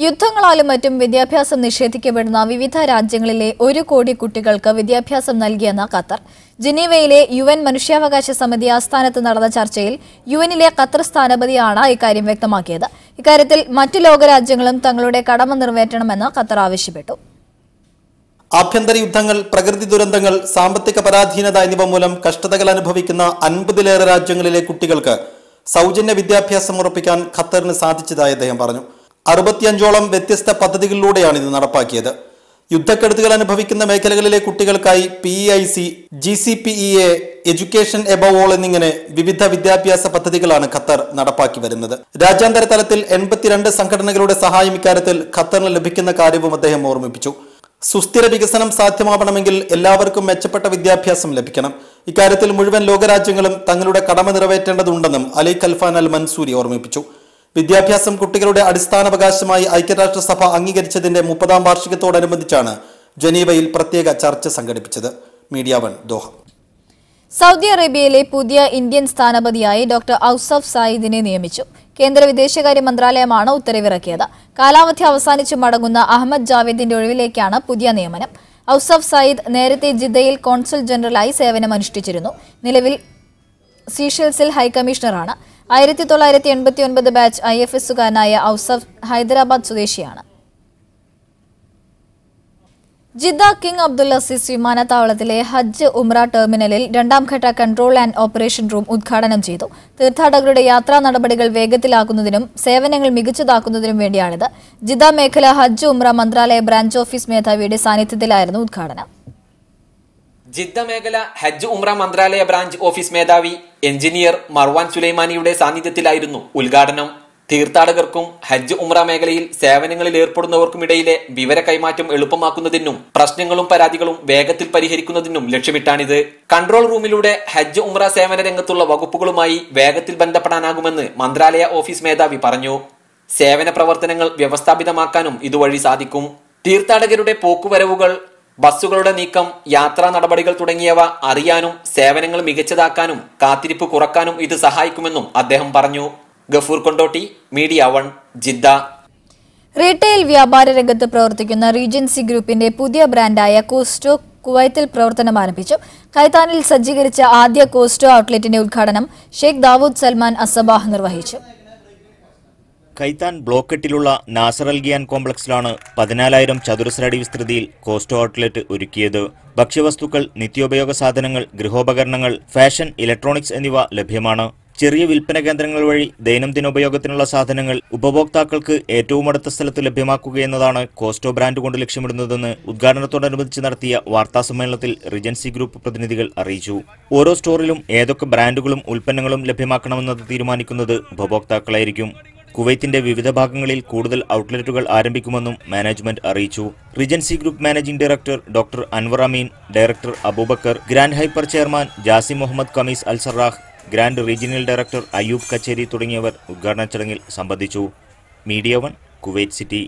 യുദ്ധങ്ങളാലും മറ്റും വിദ്യാഭ്യാസം നിഷേധിക്കപ്പെടുന്ന വിവിധ രാജ്യങ്ങളിലെ 1 കോടി കുട്ടികൾക്ക് വിദ്യാഭ്യാസം നൽകിയെന്ന ഖത്തർ. ജനീവയിലെ UN മനുഷ്യാവകാശ സമിതി ആസ്ഥാനത്ത് നടന്ന ചർച്ചയിൽ UNലെ ഖത്തർ സ്ഥാനപതിയാണ് ഇക്കാര്യം വ്യക്തമാക്കിയത്. ഇക്കാര്യത്തിൽ മറ്റ് ലോകരാജ്യങ്ങളും തങ്ങളുടെ കടമ നിറവേറ്റണമെന്ന് ഖത്തർ ആവശ്യപ്പെട്ടു. ആഭ്യന്തര യുദ്ധങ്ങൾ, പ്രകൃതി ദുരന്തങ്ങൾ, സാമ്പത്തിക പരാധീനത എന്നിവ മൂലം കഷ്ടതകൾ അനുഭവിക്കുന്ന 50ലേറെ രാജ്യങ്ങളിലെ കുട്ടികൾക്ക് സൗജന്യ വിദ്യാഭ്യാസം ഉറപ്പിക്കാൻ ഖത്തറിന് സാധിച്ചതായി അദ്ദേഹം പറഞ്ഞു. 65ഓളം വ്യത്യസ്ത പദ്ധതികളിലൂടെയാണ് ഇത് നടപ്പാക്കിയത്. യുദ്ധക്കെടുതികൾ അനുഭവിക്കുന്ന മേഖലകളിലെ കുട്ടികൾക്കായി PEIC, GCPEA, education above all എന്നിങ്ങനെ വിവിധ വിദ്യാഭ്യാസ പദ്ധതികളാണ് ഖത്തർ നടപ്പാക്കി വരുന്നത്. രാജ്യാന്തര തലത്തിൽ 82 സംഘടനകളുടെ സഹായം ഇക്കാര്യത്തിൽ ഖത്തറിന് ലഭിക്കുന്ന കാര്യവും അദ്ദേഹം ഓർമ്മിപ്പിച്ചു. സുസ്ഥിര വികസനം സാധ്യമാവണമെങ്കിൽ എല്ലാവർക്കും മെച്ചപ്പെട്ട വിദ്യാഭ്യാസം ലഭിക്കണം. ഇക്കാര്യത്തിൽ മുഴുവൻ ലോകരാജ്യങ്ങളും തങ്ങളുടെ കടമ നിറവേറ്റേണ്ടതുണ്ടെന്നും അലി ഖൽഫാൻ അൽ മൻസൂരി ഓർമ്മിപ്പിച്ചു. വിദ്യാഭ്യാസം കുട്ടികളുടെ അടിസ്ഥാനാവകാശമായി ഐക്യരാഷ്ട്രസഭ അംഗീകരിച്ചതിന്റെ 30ാം വാർഷികത്തോടനുബന്ധിച്ചാണ് ജനീവയിൽ പ്രത്യേക ചർച്ച സംഘടിപ്പിച്ചത്. Media 1 Doha. സൗദി അറേബ്യയിലെ പുതിയ ഇന്ത്യൻ സ്ഥാനപതിയായി ഡോക്ടർ ഔസഫ് സായിദിനെ നിയമിച്ചു. കേന്ദ്ര വിദേശകാര്യ മന്ത്രാലയമാണ് ഉത്തരവിറക്കിയത്. കാലാവധി അവസാനിച്ചു മടങ്ങുന്ന അഹമ്മദ് ജാവേദിന്റെ ഒഴിവിലേക്കാണ് പുതിയ നിയമനം. ഔസഫ് സായിദ് നേരത്തെ ജിദ്ദയിൽ കോൺസുൽ ജനറലായി സേവനമനുഷ്ഠിച്ചിരുന്നു. നിലവിൽ സീഷെൽസിൽ ഹൈക്കമ്മീഷണറാണ്. 1989 ബാച്ച് IFSകാരനായ ഔസഫ് ഹൈദരാബാദ് സ്വദേശിയാണ്. ജിദ്ദ കിങ് അബ്ദുൽ അസീസ് വിമാനത്താവളത്തിലെ ഹജ്ജ് ഉംറ ടെർമിനലിൽ 2ാം ഘട്ട കൺട്രോൾ ആൻഡ് ഓപ്പറേഷൻ റൂം ഉദ്ഘാടനം ചെയ്തു. തീർത്ഥാടകരുടെ യാത്രാ നടപടികൾ വേഗത്തിലാക്കുന്നതിനും സേവനങ്ങൾ മികച്ചതാക്കുന്നതിനും വേണ്ടിയാണിത്. ജിദ്ദ മേഖല ഹജ്ജ് ഉംറ മന്ത്രാലയ ബ്രാഞ്ച് ഓഫീസ് മേധാവിയുടെ സാന്നിധ്യത്തിലായിരുന്നു ഉദ്ഘാടനം. ജിദ്ദ മേഖല ഹജ്ജ് ഉംറ മന്ത്രാലയ ബ്രാഞ്ച് ഓഫീസ് മേധാവി എഞ്ചിനീയർ മർവാൻ സുലൈമാനിയുടെ സാന്നിധ്യത്തിലായിരുന്നു ഉദ്ഘാടനം. തീർത്ഥാടകർക്കും ഹജ്ജ് ഉംറ മേഖലയിൽ സേവനങ്ങളിൽ ഏർപ്പെടുന്നവർക്കുമിടയിലെ വിവര കൈമാറ്റം എളുപ്പമാക്കുന്നതിനും പ്രശ്നങ്ങളും പരാതികളും വേഗത്തിൽ പരിഹരിക്കുന്നതിനും ലക്ഷ്യമിട്ടാണിത്. കൺട്രോൾ റൂമിലൂടെ ഹജ്ജ് ഉംറ സേവന രംഗത്തുള്ള വകുപ്പുകളുമായി വേഗത്തിൽ ബന്ധപ്പെടാനാകുമെന്ന് മന്ത്രാലയ ഓഫീസ് മേധാവി പറഞ്ഞു. സേവന പ്രവർത്തനങ്ങൾ വ്യവസ്ഥാപിതമാക്കാനും ഇതുവഴി സാധിക്കും. തീർത്ഥാടകരുടെ പോക്കുവരവുകൾ, ബസ്സുകളുടെ നീക്കം, യാത്രാ നടപടികൾ തുടങ്ങിയവ അറിയാനും സേവനങ്ങൾ മികച്ചതാക്കാനും കാത്തിരിപ്പ് കുറക്കാനും ഇത് സഹായിക്കുമെന്നും അദ്ദേഹം പറഞ്ഞു. Gafoor Kondotty, media 1, Jeddah. Retail വ്യാപാര രംഗത്ത് പ്രവർത്തിക്കുന്ന റീജൻസി ഗ്രൂപ്പിന്റെ പുതിയ ബ്രാൻഡായ കോസ്റ്റോ കുവൈത്തിൽ പ്രവർത്തനം ആരംഭിച്ചു. കൈത്താനിൽ സജ്ജീകരിച്ച ആദ്യ കോസ്റ്റോ ഔട്ട്ലെറ്റിന്റെ ഉദ്ഘാടനം ഷെയ്ഖ് ദാവൂദ് സൽമാൻ അസബാഹ് നിർവഹിച്ചു. കൈത്താൻ ബ്ലോക്ക് 8ലുള്ള നാസർ അൽഗിയാൻ കോംപ്ലക്സിലാണ് 14,000 ചതുരശ്ര അടി വിസ്തൃതിയിൽ കോസ്റ്റോ ഔട്ട്ലെറ്റ് ഒരുക്കിയത്. ഭക്ഷ്യവസ്തുക്കൾ, നിത്യോപയോഗ സാധനങ്ങൾ, ഗൃഹോപകരണങ്ങൾ, ഫാഷൻ, ഇലക്ട്രോണിക്സ് എന്നിവ ലഭ്യമാണ്. ചെറിയ വിൽപ്പന കേന്ദ്രങ്ങൾ വഴി ദൈനംദിനോപയോഗത്തിനുള്ള സാധനങ്ങൾ ഉപഭോക്താക്കൾക്ക് ഏറ്റവും അടുത്ത സ്ഥലത്ത് ലഭ്യമാക്കുകയെന്നതാണ് കോസ്റ്റോ ബ്രാൻഡ് കൊണ്ട് ലക്ഷ്യമിടുന്നതെന്ന് ഉദ്ഘാടനത്തോടനുബന്ധിച്ച് നടത്തിയ വാർത്താസമ്മേളനത്തിൽ റിജൻസി ഗ്രൂപ്പ് പ്രതിനിധികൾ അറിയിച്ചു. ഓരോ സ്റ്റോറിലും ഏതൊക്കെ ബ്രാൻഡുകളും ഉൽപ്പന്നങ്ങളും ലഭ്യമാക്കണമെന്നത് തീരുമാനിക്കുന്നത് ഉപഭോക്താക്കളായിരിക്കും. കുവൈത്തിന്റെ വിവിധ ഭാഗങ്ങളിൽ കൂടുതൽ ഔട്ട്ലെറ്റുകൾ ആരംഭിക്കുമെന്നും മാനേജ്മെന്റ് അറിയിച്ചു. Regency group managing director doctor Anwar Ameen, director Abubakar, grand hyper chairman Jasim Muhammad Khamis Al Sarah, grand regional director Ayub Kacheri തുടങ്ങിയവർ ഉദ്ഘാടന ചടങ്ങിൽ സംബന്ധിച്ചു. Media 1, Kuwait city.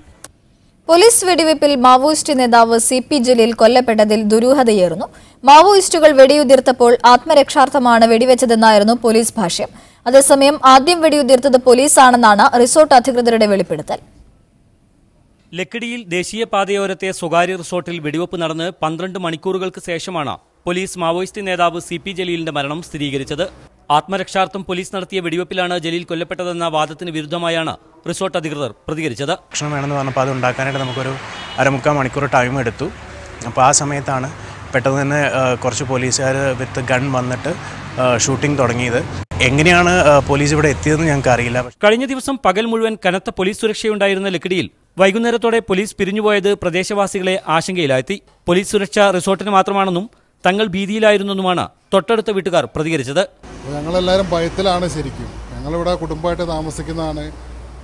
പോലീസ് വെടിവയ്പിൽ മാവോയിസ്റ്റ് നേതാവ് CP ജലീൽ കൊല്ലപ്പെട്ടതിൽ ദുരൂഹതയേറുന്നു. മാവോയിസ്റ്റുകൾ വെടിയുതിർത്തപ്പോൾ ആത്മരക്ഷാർത്ഥമാണ് വെടിവെച്ചതെന്നായിരുന്നു പോലീസ് ഭാഷ്യം. അതേസമയം ആദ്യം വെടിയുതിർത്തത് പോലീസാണെന്നാണ് റിസോർട്ട് അധികൃതരുടെ വെളിപ്പെടുത്തൽ. ലക്കിടിയിൽ ദേശീയപാതയോരത്തെ സ്വകാര്യ റിസോർട്ടിൽ വെടിവെപ്പ് നടന്ന് 12 മണിക്കൂറുകൾക്ക് ശേഷമാണ് പോലീസ് മാവോയിസ്റ്റ് നേതാവ് CP ജലീലിന്റെ മരണം സ്ഥിരീകരിച്ചത്. ആത്മരക്ഷാർത്ഥം പോലീസ് നടത്തിയ വെടിവെപ്പിലാണ് ജലീൽ കൊല്ലപ്പെട്ടതെന്ന വാദത്തിന് വിരുദ്ധമായാണ് റിസോർട്ട് അധികൃതർ പ്രതികരിച്ചത്. ഭക്ഷണം വേണമെന്ന് പറഞ്ഞപ്പോൾ അത് ഉണ്ടാക്കാനായിട്ട് നമുക്കൊരു 1/4 മണിക്കൂർ ടൈം എടുത്തു. അപ്പോൾ ആ സമയത്താണ് പെട്ടെന്ന് തന്നെ കുറച്ച് പോലീസുകാർ വിത്ത് ഗൺ വന്നിട്ട് ഷൂട്ടിംഗ് തുടങ്ങിയത്. എങ്ങനെയാണ് പോലീസ് ഇവിടെ എത്തിയതെന്ന് ഞങ്ങൾക്ക് അറിയില്ല. കഴിഞ്ഞ ദിവസം പകൽ മുഴുവൻ കനത്ത പോലീസ് സുരക്ഷയുണ്ടായിരുന്ന ലക്കിടിയിൽ വൈകുന്നേരത്തോടെ പോലീസ് പിരിഞ്ഞുപോയത് പ്രദേശവാസികളെ ആശങ്കയിലാഴ്ത്തി. പോലീസ് സുരക്ഷ റിസോർട്ടിന് മാത്രമാണെന്നും തങ്ങൾ ഭീതിയിലായിരുന്നെന്നുമാണ് തൊട്ടടുത്ത വീട്ടുകാർ പ്രതികരിച്ചത്. ഞങ്ങളെല്ലാവരും ഭയത്തിലാണ്. ശരിക്കും ഞങ്ങളിവിടെ കുടുംബമായിട്ട് താമസിക്കുന്നതാണ്.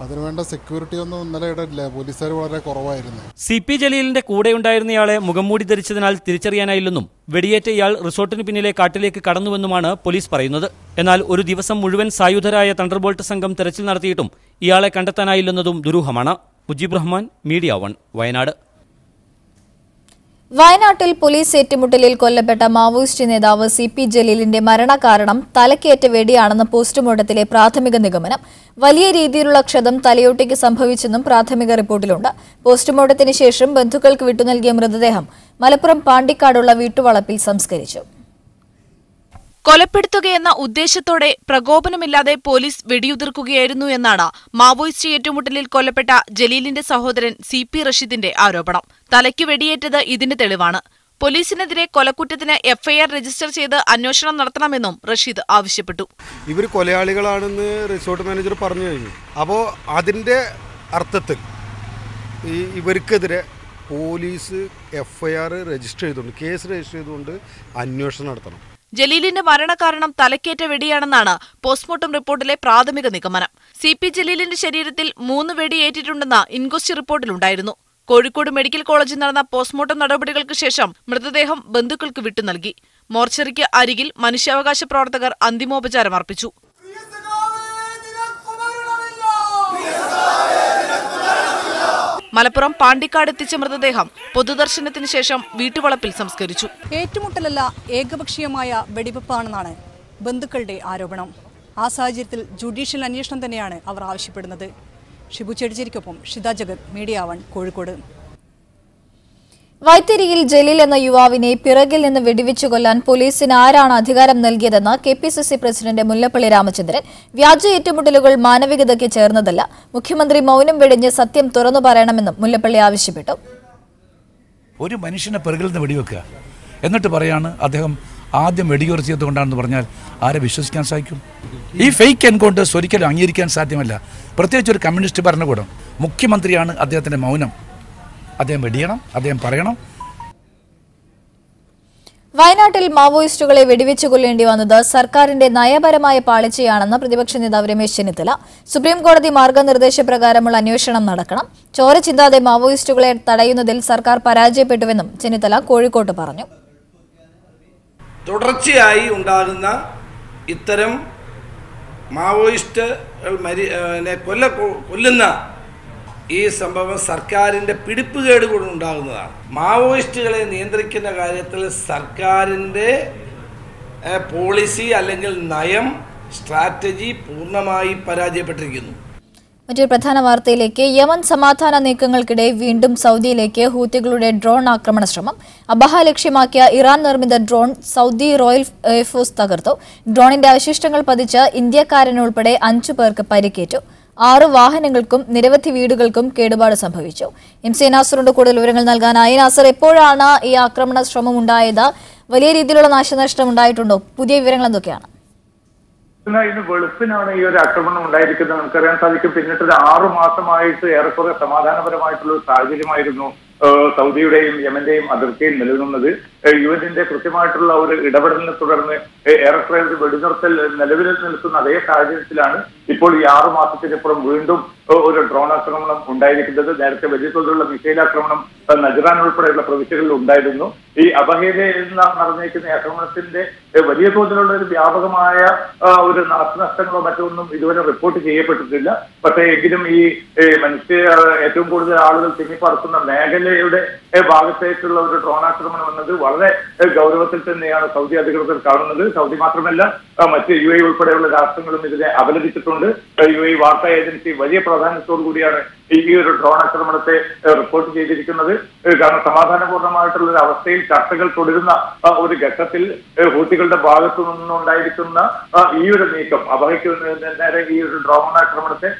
അതിനുവേണ്ട സെക്യൂരിറ്റി ഒന്നും ഇന്നലെ ഇവിടെ ഇല്ല. പോലീസുകാർ വളരെ കുറവായിരുന്നു. CP ജലീലിന്റെ കൂടെയുണ്ടായിരുന്നയാളെ മുഖംമൂടി ധരിച്ചതിനാൽ തിരിച്ചറിയാനായില്ലെന്നും വെടിയേറ്റ ഇയാൾ റിസോർട്ടിന് പിന്നിലെ കാട്ടിലേക്ക് കടന്നുവെന്നുമാണ് പോലീസ് പറയുന്നത്. എന്നാൽ ഒരു ദിവസം മുഴുവൻ സായുധരായ തണ്ടർബോൾട്ട് സംഘം തെരച്ചിൽ നടത്തിയിട്ടും ഇയാളെ കണ്ടെത്താനായില്ലെന്നതും ദുരൂഹമാണ്. മുജീബ് റഹ്മാൻ, മീഡിയ 1, വയനാട്. വയനാട്ടിൽ പോലീസ് ഏറ്റുമുട്ടലിൽ കൊല്ലപ്പെട്ട മാവോയിസ്റ്റ് നേതാവ് CP ജലീലിന്റെ മരണകാരണം തലക്കേറ്റ വെടിയാണെന്ന് പോസ്റ്റ്മോർട്ടത്തിലെ പ്രാഥമിക നിഗമനം. വലിയ രീതിയിലുള്ള ക്ഷതം തലയോട്ടിക്ക് സംഭവിച്ചെന്നും പ്രാഥമിക റിപ്പോർട്ടിലുണ്ട്. പോസ്റ്റ്മോർട്ടത്തിന് ശേഷം ബന്ധുക്കൾക്ക് വിട്ടുനൽകിയ മൃതദേഹം മലപ്പുറം പാണ്ടിക്കാടുള്ള വീട്ടുവളപ്പിൽ സംസ്കരിച്ചു. കൊലപ്പെടുത്തുകയെന്ന ഉദ്ദേശത്തോടെ പ്രകോപനമില്ലാതെ പോലീസ് വെടിയുതിർക്കുകയായിരുന്നു എന്നാണ് മാവോയിസ്റ്റ് ഏറ്റുമുട്ടലിൽ കൊല്ലപ്പെട്ട ജലീലിന്റെ സഹോദരൻ CP റഷീദിന്റെ ആരോപണം. തലയ്ക്ക് വെടിയേറ്റത് ഇതിന് തെളിവാണ്. പോലീസിനെതിരെ കൊലക്കുറ്റത്തിന് FIR രജിസ്റ്റർ ചെയ്ത് അന്വേഷണം നടത്തണമെന്നും റഷീദ് ആവശ്യപ്പെട്ടു. ഇവർ കൊലയാളികളാണെന്ന് റിസോർട്ട് മാനേജർ പറഞ്ഞു കഴിഞ്ഞു. അപ്പോൾ അതിന്റെ അർത്ഥത്തിൽ ഇവർക്കെതിരെ പോലീസ് FIR രജിസ്റ്റർ ചെയ്തുകൊണ്ട് കേസ് രജിസ്റ്റർ ചെയ്തുകൊണ്ട് അന്വേഷണം നടത്തണം. ജലീലിന്റെ മരണകാരണം തലക്കേറ്റ വെടിയാണെന്നാണ് പോസ്റ്റ്മോർട്ടം റിപ്പോർട്ടിലെ പ്രാഥമിക നിഗമനം. CP ജലീലിന്റെ ശരീരത്തിൽ 3 വെടിയേറ്റിട്ടുണ്ടെന്ന് ഇൻക്വസ്റ്റ് റിപ്പോർട്ടിലുണ്ടായിരുന്നു. കോഴിക്കോട് മെഡിക്കൽ കോളേജിൽ നടന്ന പോസ്റ്റ്മോർട്ടം നടപടികൾക്ക് ശേഷം മൃതദേഹം ബന്ധുക്കൾക്ക് വിട്ടുനൽകി. മോർച്ചറിക്ക് അരികിൽ മനുഷ്യാവകാശ പ്രവർത്തകർ അന്തിമോപചാരം അർപ്പിച്ചു. മലപ്പുറം പാണ്ടിക്കാട് എത്തിച്ച മൃതദേഹം പൊതുദർശനത്തിന് ശേഷം വീട്ടുവളപ്പിൽ സംസ്കരിച്ചു. ഏറ്റുമുട്ടലല്ല, ഏകപക്ഷീയമായ വെടിവെപ്പാണെന്നാണ് ബന്ധുക്കളുടെ ആരോപണം. ആ സാഹചര്യത്തിൽ ജുഡീഷ്യൽ അന്വേഷണം തന്നെയാണ് അവർ ആവശ്യപ്പെടുന്നത്. ഷിബു ചെടിച്ചേരിക്കൊപ്പം ഷിത ജഗത്, മീഡിയ 1, കോഴിക്കോട്. വൈത്തിരിയിൽ ജലീൽ എന്ന യുവാവിനെ പിറകിൽ നിന്ന് വെടിവെച്ചു കൊല്ലാൻ പോലീസിന് ആരാണ് അധികാരം നൽകിയതെന്ന് KPCC പ്രസിഡന്റ് മുല്ലപ്പള്ളി രാമചന്ദ്രൻ. വ്യാജ ഏറ്റുമുട്ടലുകൾ മാനവികതയ്ക്ക് ചേർന്നതല്ല. മുഖ്യമന്ത്രി മൗനം വെടിഞ്ഞ് സത്യം തുറന്നു പറയണമെന്നും മുല്ലപ്പള്ളി ആവശ്യപ്പെട്ടു. ഒരു മനുഷ്യനെ പിറകിൽ നിന്ന് വെടിവെക്കുക എന്നിട്ട് പറയാണ് അദ്ദേഹം ആദ്യം വെടിയുറച്ചത് കൊണ്ടാണെന്ന് പറഞ്ഞാൽ ആരെ വിശ്വസിക്കാൻ സാധിക്കും? ഈ ഫേക്ക് എൻകൗണ്ടേഴ്സ് ഒരിക്കലും അംഗീകരിക്കാൻ സാധ്യമല്ല. പ്രത്യേകിച്ച് ഒരു കമ്മ്യൂണിസ്റ്റ് ഭരണകൂടം. മുഖ്യമന്ത്രിയാണ് അദ്ദേഹത്തിന്റെ മൗനം. അദ്ദേഹം വെടിയണം, അദ്ദേഹം പറയണം. വയനാട്ടിൽ മാവോയിസ്റ്റുകളെ വെടിവെച്ചു കൊല്ലേണ്ടി വന്നത് സർക്കാരിന്റെ നയപരമായ പാളിച്ചയാണെന്ന് പ്രതിപക്ഷ നേതാവ് രമേശ് ചെന്നിത്തല. സുപ്രീംകോടതി മാർഗനിർദ്ദേശപ്രകാരമുള്ള അന്വേഷണം നടക്കണം. ചോര ചിന്താതെ മാവോയിസ്റ്റുകളെ തടയുന്നതിൽ സർക്കാർ പരാജയപ്പെട്ടുവെന്നും ചെന്നിത്തല കോഴിക്കോട്ട് പറഞ്ഞു. തുടർച്ചയായി ഉണ്ടാകുന്ന ഇത്തരം മാവോയിസ്റ്റ് കൊല്ലുന്ന ഈ സംഭവം സർക്കാരിൻ്റെ പിടിപ്പുകേട് കൊണ്ടുണ്ടാകുന്നതാണ്. മാവോയിസ്റ്റുകളെ നിയന്ത്രിക്കുന്ന കാര്യത്തിൽ സർക്കാരിൻ്റെ പോളിസി അല്ലെങ്കിൽ നയം, സ്ട്രാറ്റജി പൂർണ്ണമായി പരാജയപ്പെട്ടിരിക്കുന്നു. മറ്റൊരു പ്രധാന വാർത്തയിലേക്ക്. യമൻ സമാധാന നീക്കങ്ങൾക്കിടെ വീണ്ടും സൗദിയിലേക്ക് ഹൂത്തികളുടെ ഡ്രോൺ ആക്രമണ ശ്രമം. അബഹ ലക്ഷ്യമാക്കിയ ഇറാൻ നിർമ്മിത ഡ്രോൺ സൗദി റോയൽ എയർഫോഴ്സ് തകർത്തു. ഡ്രോണിന്റെ അവശിഷ്ടങ്ങൾ പതിച്ച് ഇന്ത്യക്കാരനുൾപ്പെടെ 5 പേർക്ക് പരിക്കേറ്റു. 6 വാഹനങ്ങൾക്കും നിരവധി വീടുകൾക്കും കേടുപാട് സംഭവിച്ചു. MC നാസറിന്റെ കൂടുതൽ വിവരങ്ങൾ നൽകാനായി. നാസർ, എപ്പോഴാണ് ഈ ആക്രമണ ശ്രമം ഉണ്ടായത്? വലിയ രീതിയിലുള്ള നാശനഷ്ടം ഉണ്ടായിട്ടുണ്ടോ? പുതിയ വിവരങ്ങൾ എന്തൊക്കെയാണ്? ഇന്ന് വെളുപ്പിനാണ് ഈ ഒരു ആക്രമണം ഉണ്ടായിരിക്കുന്നത്. നമുക്കറിയാൻ സാധിക്കും, പിന്നിട്ട് 6 മാസമായിട്ട് ഏറെക്കുറെ സമാധാനപരമായിട്ടുള്ള ഒരു സാഹചര്യമായിരുന്നു സൗദിയുടെയും യമന്റെയും അതിർത്തിയിൽ നിലനിന്നത്. UN കൃത്യമായിട്ടുള്ള ഒരു ഇടപെടലിനെ തുടർന്ന് ഏറെക്കുറെ ഒരു വെടിനിർത്തൽ നിലവിൽ നിൽക്കുന്ന അതേ സാഹചര്യത്തിലാണ് ഇപ്പോൾ ഈ 6 മാസത്തിനപ്പുറം വീണ്ടും ഒരു ഡ്രോൺ ആക്രമണം ഉണ്ടായിരിക്കുന്നത്. നേരത്തെ വലിയ തോതിലുള്ള മിസൈൽ ആക്രമണം നജ്റാൻ ഉൾപ്പെടെയുള്ള പ്രവിശ്യകളിൽ ഉണ്ടായിരുന്നു. ഈ അബഹയിൽ നടന്നിരിക്കുന്ന ആക്രമണത്തിന്റെ വലിയ തോതിലുള്ള ഒരു വ്യാപകമായ ഒരു നാശനഷ്ടങ്ങളോ മറ്റൊന്നും ഇതുവരെ റിപ്പോർട്ട് ചെയ്യപ്പെട്ടിട്ടില്ല. പക്ഷേ എങ്കിലും ഈ ഏറ്റവും കൂടുതൽ ആളുകൾ തിങ്ങിപ്പറക്കുന്ന മേഖലയുടെ ഭാഗത്തേക്കുള്ള ഒരു ഡ്രോൺ ആക്രമണം എന്നത് വളരെ ഗൗരവത്തിൽ തന്നെയാണ് സൗദി അധികൃതർ കാണുന്നത്. സൗദി മാത്രമല്ല, മറ്റ് UAE ഉൾപ്പെടെയുള്ള രാഷ്ട്രങ്ങളും ഇതിനെ അപലപിച്ചിട്ടുണ്ട്. UAE വാർത്താ ഏജൻസി വലിയ പ്രാധാന്യത്തോടു കൂടിയാണ് ഈ ഒരു ഡ്രോൺ ആക്രമണത്തെ റിപ്പോർട്ട് ചെയ്തിരിക്കുന്നത്. കാരണം സമാധാനപൂർണ്ണമായിട്ടുള്ള ഒരു അവസ്ഥയിൽ ചർച്ചകൾ തുടരുന്ന ഒരു ഘട്ടത്തിൽ ഹൂത്തികളുടെ ഭാഗത്തു നിന്നുണ്ടായിരിക്കുന്ന ഈ ഒരു നീക്കം, അബഹയ്ക്ക് നേരെ ഈ ഒരു ഡ്രോൺ ആക്രമണത്തെ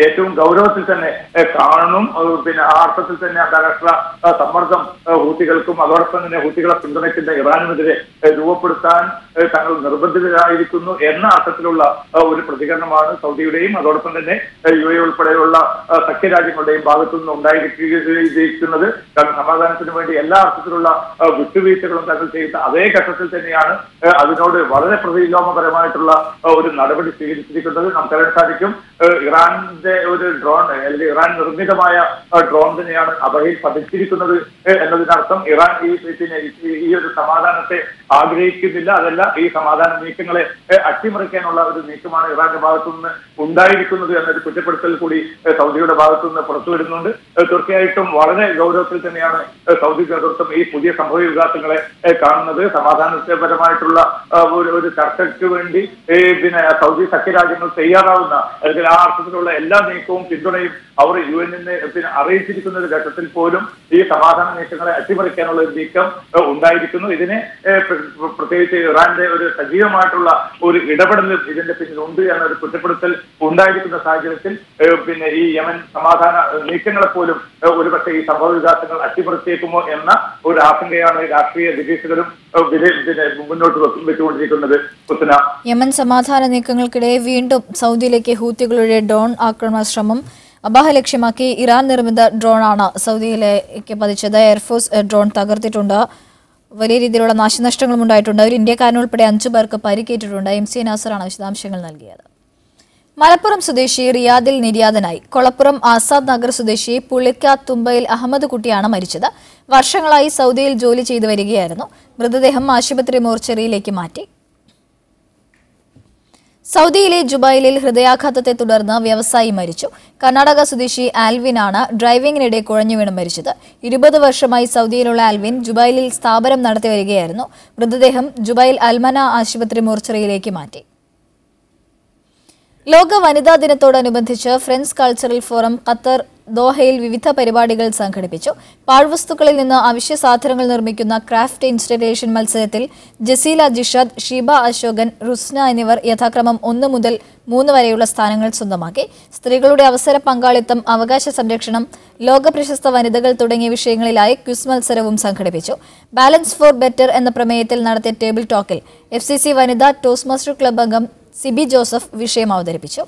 ഏറ്റവും ഗൗരവത്തിൽ തന്നെ കാണും. പിന്നെ ആ അർത്ഥത്തിൽ തന്നെ അന്താരാഷ്ട്ര സമ്മർദ്ദം ഹൂത്തികൾക്കും അതോടൊപ്പം തന്നെ ഹൂത്തികളെ പിന്തുണയ്ക്കുന്ന ഇറാനുമെതിരെ രൂപപ്പെടുത്താൻ തങ്ങൾ നിർബന്ധിതരായിരിക്കുന്നു എന്ന അർത്ഥത്തിലുള്ള ഒരു പ്രതികരണമാണ് സൗദിയുടെയും അതോടൊപ്പം തന്നെ UAE ഉൾപ്പെടെയുള്ള സഖ്യരാജ്യങ്ങളുടെയും ഭാഗത്തുനിന്ന് ഉണ്ടായിരിക്കുന്നത്. കാരണം സമാധാനത്തിന് വേണ്ടി എല്ലാ അർത്ഥത്തിലുള്ള വിട്ടുവീഴ്ചകളും തങ്ങൾ ചെയ്യുന്ന അതേ ഘട്ടത്തിൽ തന്നെയാണ് അതിനോട് വളരെ പ്രതിലോമപരമായിട്ടുള്ള ഒരു നടപടി സ്വീകരിച്ചിരിക്കുന്നത്. നമുക്കറിയാൻ സാധിക്കും, ഇറാൻ ഇറാന്റെ ഒരു ഡ്രോൺ അല്ലെങ്കിൽ ഇറാൻ നിർമ്മിതമായ ഡ്രോൺ തന്നെയാണ് അബഹയിൽ പതിച്ചിരിക്കുന്നത് എന്നതിനർത്ഥം ഇറാൻ ഈ ഒരു സമാധാനത്തെ ആഗ്രഹിക്കുന്നില്ല. അതല്ല, ഈ സമാധാന നീക്കങ്ങളെ അട്ടിമറിക്കാനുള്ള ഒരു നീക്കമാണ് ഇറാന്റെ ഭാഗത്തുനിന്ന് ഉണ്ടായിരിക്കുന്നത് എന്നൊരു കുറ്റപ്പെടുത്തൽ കൂടി സൗദിയുടെ ഭാഗത്തുനിന്ന് പുറത്തു വരുന്നുണ്ട്. തീർച്ചയായിട്ടും വളരെ ഗൗരവത്തിൽ തന്നെയാണ് സൗദി നേതൃത്വം ഈ പുതിയ സംഭവ വികാസങ്ങളെ കാണുന്നത്. സമാധാനപരമായിട്ടുള്ള ഒരു ചർച്ചയ്ക്ക് വേണ്ടി സൗദി സഖ്യരാജ്യങ്ങൾ തയ്യാറാവുന്ന അല്ലെങ്കിൽ ആ അർത്ഥത്തിലുള്ള എല്ലാ നീക്കവും പിന്തുണയും അവർ UN-നെ അറിയിച്ചിരിക്കുന്ന ഒരു ഘട്ടത്തിൽ പോലും ഈ സമാധാന നീക്കങ്ങളെ അട്ടിമറിക്കാനുള്ള ഒരു നീക്കം ഉണ്ടായിരിക്കുന്നു. ഇതിനെ പ്രത്യേകിച്ച് ഇറാന്റെ ഒരു സജീവമായിട്ടുള്ള ഒരു ഇടപെടലും ഇതിന്റെ പിന്നിലുണ്ട് എന്നൊരു കുറ്റപ്പെടുത്തൽ ഉണ്ടായിരിക്കുന്ന സാഹചര്യത്തിൽ ഈ യമൻ സമാധാന നീക്കങ്ങളെ പോലും ഒരുപക്ഷെ ഈ സംഭവ വികാസങ്ങൾ അട്ടിമറിച്ചേക്കുമോ എന്ന ഒരു ആശങ്കയാണ് രാഷ്ട്രീയ നിരീക്ഷകരും മുന്നോട്ട് വെച്ചുകൊണ്ടിരിക്കുന്നത്. യമൻ സമാധാന നീക്കങ്ങൾക്കിടെ വീണ്ടും സൗദിയിലേക്ക് ഹൂത്തികളുടെ ഡ്രോൺ ആക്രമണ ശ്രമം അബാഹ ലക്ഷ്യമാക്കി ഇറാൻ നിർമ്മിത ഡ്രോണാണ് സൗദിയിലേക്ക് പതിച്ചത്. Air force drone തകർത്തിട്ടുണ്ട്. വലിയ രീതിയിലുള്ള നാശനഷ്ടങ്ങളും ഉണ്ടായിട്ടുണ്ട്. ഒരു ഇന്ത്യക്കാരനുൾപ്പെടെ 5 പേർക്ക് പരിക്കേറ്റിട്ടുണ്ട്. MC നാസറാണ് വിശദാംശങ്ങൾ നൽകിയത്. മലപ്പുറം സ്വദേശി റിയാദിൽ നിര്യാതനായി. കൊളപ്പുറം ആസാദ് നഗർ സ്വദേശി പുളിക്കാത്ത് തുമ്പയിൽ അഹമ്മദ് കുട്ടിയാണ് മരിച്ചത്. വർഷങ്ങളായി സൗദിയിൽ ജോലി ചെയ്തു വരികയായിരുന്നു. മൃതദേഹം ആശുപത്രി മോർച്ചറിയിലേക്ക് മാറ്റി. സൗദിയിലെ ജുബൈലിൽ ഹൃദയാഘാതത്തെ തുടർന്ന് വ്യവസായി മരിച്ചു. കർണാടക സ്വദേശി ആൽവിനാണ് ഡ്രൈവിംഗിനിടെ കുഴഞ്ഞു വീണ് മരിച്ചത്. 20 വർഷമായി സൗദിയിലുള്ള ആൽവിൻ ജുബൈലിൽ സ്ഥാപനം നടത്തി വരികയായിരുന്നു. മൃതദേഹം ജുബൈൽ അൽമന ആശുപത്രി മോർച്ചറിയിലേക്ക് മാറ്റി. ലോക വനിതാ ദിനത്തോടനുബന്ധിച്ച് ഫ്രണ്ട്സ് കൾച്ചറൽ ഫോറം ഖത്തർ ദോഹയിൽ വിവിധ പരിപാടികൾ സംഘടിപ്പിച്ചു. പാഴ്വസ്തുക്കളിൽ നിന്ന് അവശ്യ സാധനങ്ങൾ നിർമ്മിക്കുന്ന ക്രാഫ്റ്റ് ഇൻസ്റ്റലേഷൻ മത്സരത്തിൽ ജസീല ജിഷാദ്, ഷീബ അശോകൻ, റുസ്ന എന്നിവർ യഥാക്രമം 1 മുതൽ 3 വരെയുള്ള സ്ഥാനങ്ങൾ സ്വന്തമാക്കി. സ്ത്രീകളുടെ അവസര പങ്കാളിത്തം, അവകാശ സംരക്ഷണം, ലോക പ്രശസ്ത വനിതകൾ തുടങ്ങിയ വിഷയങ്ങളിലായി ക്വിസ് മത്സരവും സംഘടിപ്പിച്ചു. ബാലൻസ് ഫോർ ബെറ്റർ എന്ന പ്രമേയത്തിൽ നടത്തിയ ടേബിൾ ടോക്കിൽ FCC വനിതാ ടോസ്റ്റ് മാസ്റ്റർ ക്ലബ് അംഗം സിബി ജോസഫ് വിഷയം അവതരിപ്പിച്ചു.